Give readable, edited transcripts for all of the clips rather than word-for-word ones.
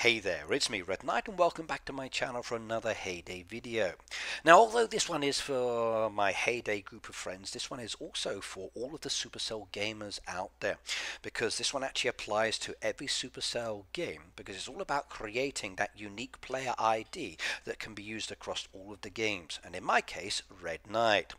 Hey there, it's me Red Knight and welcome back to my channel for another Heyday video. Now although this one is for my Heyday group of friends, this one is also for all of the Supercell gamers out there, because this one actually applies to every Supercell game, because it's all about creating that unique player ID that can be used across all of the games, and in my case Red Knight.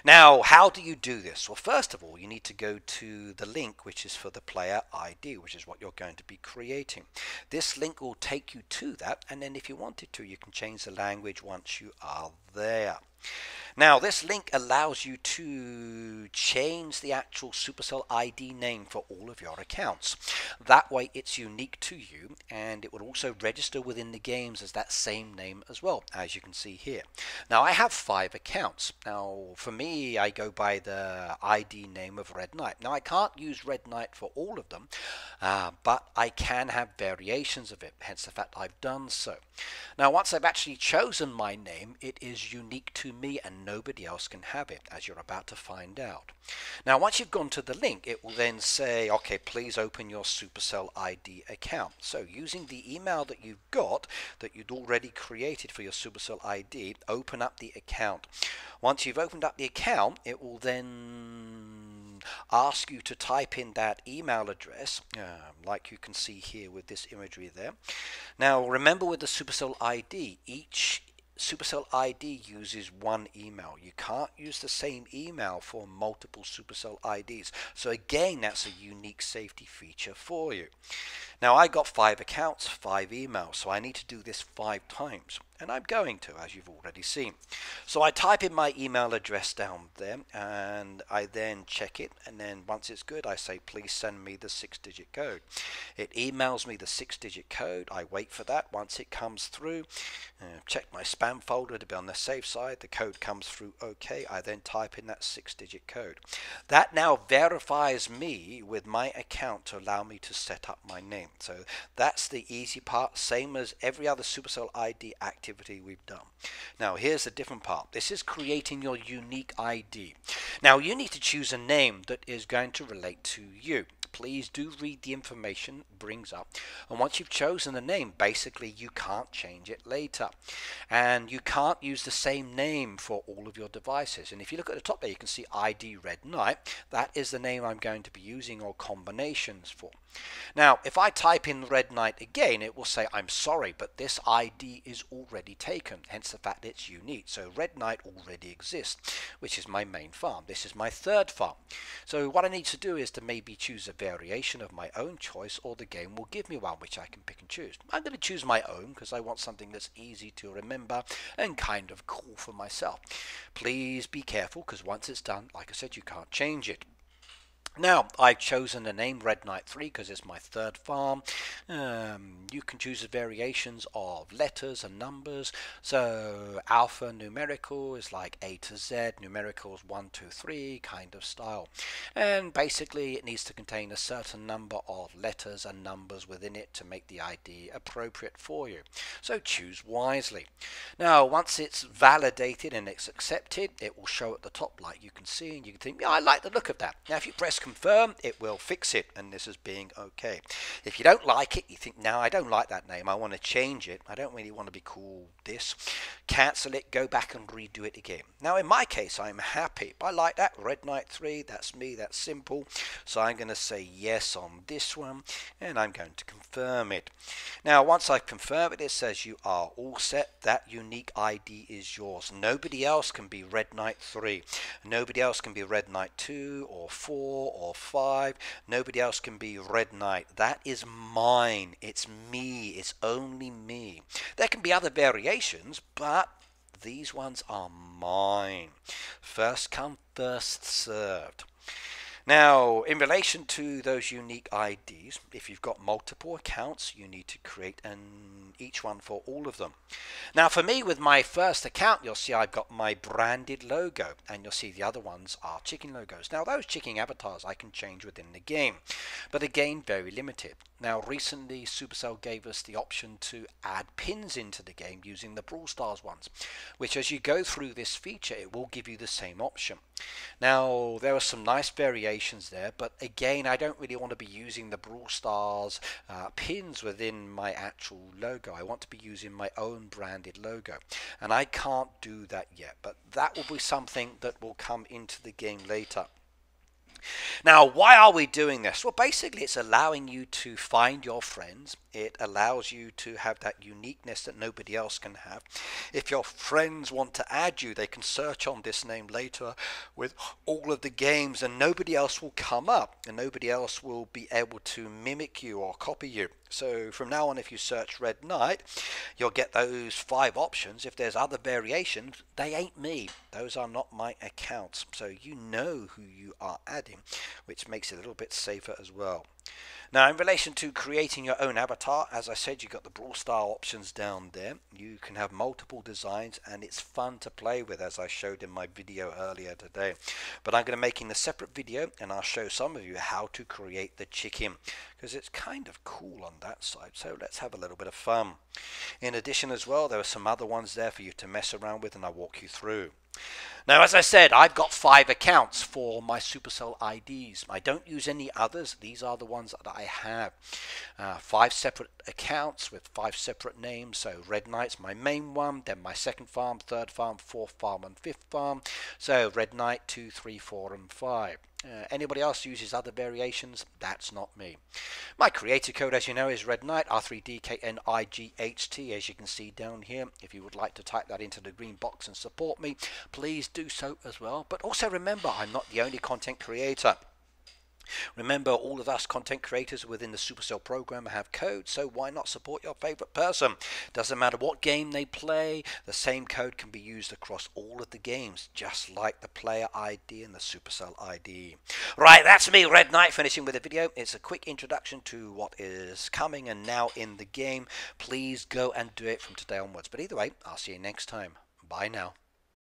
Now how do you do this? Well, first of all you need to go to the link which is for the player ID, which is what you're going to be creating. This link will take you to that, and then if you wanted to you can change the language once you are there. Now this link allows you to change the actual Supercell ID name for all of your accounts. That way it's unique to you, and it will also register within the games as that same name as well, as you can see here. Now I have 5 accounts. Now for me I go by the ID name of Red Knight. Now I can't use Red Knight for all of them, but I can have variations of it, hence the fact I've done so. Now once I've actually chosen my name, it is unique to me and nobody else can have it, as you're about to find out. Now once you've gone to the link, it will then say, okay, please open your Supercell ID account. So using the email that you've got, that you'd already created for your Supercell ID, open up the account. Once you've opened up the account, it will then ask you to type in that email address, like you can see here with this imagery there. Now remember, with the Supercell ID, each Supercell ID uses one email. You can't use the same email for multiple Supercell IDs. So again, that's a unique safety feature for you. Now I got 5 accounts, 5 emails, so I need to do this 5 times. And I'm going to, as you've already seen. So I type in my email address down there, and I then check it, and then once it's good I say please send me the 6-digit code. It emails me the 6-digit code. I wait for that. Once it comes through, check my spam folder to be on the safe side. The code comes through okay. I then type in that 6-digit code. That now verifies me with my account to allow me to set up my name. So that's the easy part, same as every other Supercell ID activity we've done. Now here's the different part. This is creating your unique ID. Now you need to choose a name that is going to relate to you. Please do read the information it brings up, and once you've chosen the name, basically you can't change it later, and you can't use the same name for all of your devices. And if you look at the top there, you can see ID Red Knight. That is the name I'm going to be using, or combinations for. Now if I type in Red Knight again, it will say I'm sorry, but this ID is already taken, hence the fact it's unique. So Red Knight already exists, which is my main farm. This is my 3rd farm. So what I need to do is to maybe choose a variation of my own choice, or the game will give me one which I can pick and choose. I'm going to choose my own because I want something that's easy to remember and kind of cool for myself. Please be careful, because once it's done, like I said, you can't change it. Now I've chosen the name Red Knight 3 because it's my 3rd farm. You can choose the variations of letters and numbers. So alpha numerical is like A to Z, numerical is 1, 2, 3 kind of style. And basically it needs to contain a certain number of letters and numbers within it to make the ID appropriate for you. So choose wisely. Now once it's validated and it's accepted, it will show at the top like you can see, and you can think, yeah, I like the look of that. Now if you press confirm, it will fix it, and this is being okay. If you don't like it, you think, no, I don't like that name, I want to change it, I don't really want to be called this, cancel it, go back and redo it again. Now in my case I'm happy, I like that Red Knight 3, that's me, that's simple. So I'm going to say yes on this one, and I'm going to confirm it. Now once I confirm it, it says you are all set. That unique ID is yours. Nobody else can be Red Knight 3, nobody else can be Red Knight 2 or 4 or 5. Nobody else can be Red Knight. That is mine. It's me. It's only me. There can be other variations, but these ones are mine. First come, first served. Now, in relation to those unique IDs, if you've got multiple accounts, you need to create each one for all of them. Now, for me, with my first account, you'll see I've got my branded logo, and you'll see the other ones are chicken logos. Now, those chicken avatars I can change within the game, but again, very limited. Now, recently, Supercell gave us the option to add pins into the game using the Brawl Stars ones, which as you go through this feature, it will give you the same option. Now, there are some nice variations variations there, but again, I don't really want to be using the Brawl Stars pins within my actual logo. I want to be using my own branded logo, and I can't do that yet, but that will be something that will come into the game later. Now, why are we doing this? Well, basically, it's allowing you to find your friends. It allows you to have that uniqueness that nobody else can have. If your friends want to add you, they can search on this name later with all of the games, and nobody else will come up, and nobody else will be able to mimic you or copy you. So from now on, if you search Red Knight, you'll get those 5 options. If there's other variations, they ain't me. Those are not my accounts. So you know who you are adding, which makes it a little bit safer as well. Now, in relation to creating your own avatar, as I said, you've got the Brawl Style options down there. You can have multiple designs, and it's fun to play with, as I showed in my video earlier today. But I'm going to make a separate video, and I'll show some of you how to create the chicken, because it's kind of cool on that side. So let's have a little bit of fun. In addition as well, there are some other ones there for you to mess around with, and I'll walk you through. Now, as I said, I've got 5 accounts for my Supercell IDs. I don't use any others. These are the ones that I have. 5 separate accounts with 5 separate names. So Red Knight's my main one, then my second farm, third farm, fourth farm, and fifth farm. So Red Knight 2, 3, 4, and 5. Anybody else uses other variations? That's not me. My creator code, as you know, is Red Knight, R3DKNIGHT, as you can see down here. If you would like to type that into the green box and support me, please do so as well. But also remember, I'm not the only content creator. Remember, all of us content creators within the Supercell program have codes, so why not support your favorite person? Doesn't matter what game they play, the same code can be used across all of the games, just like the Player ID and the Supercell ID. Right, that's me, Red Knight, finishing with the video. It's a quick introduction to what is coming and now in the game. Please go and do it from today onwards. But either way, I'll see you next time. Bye now.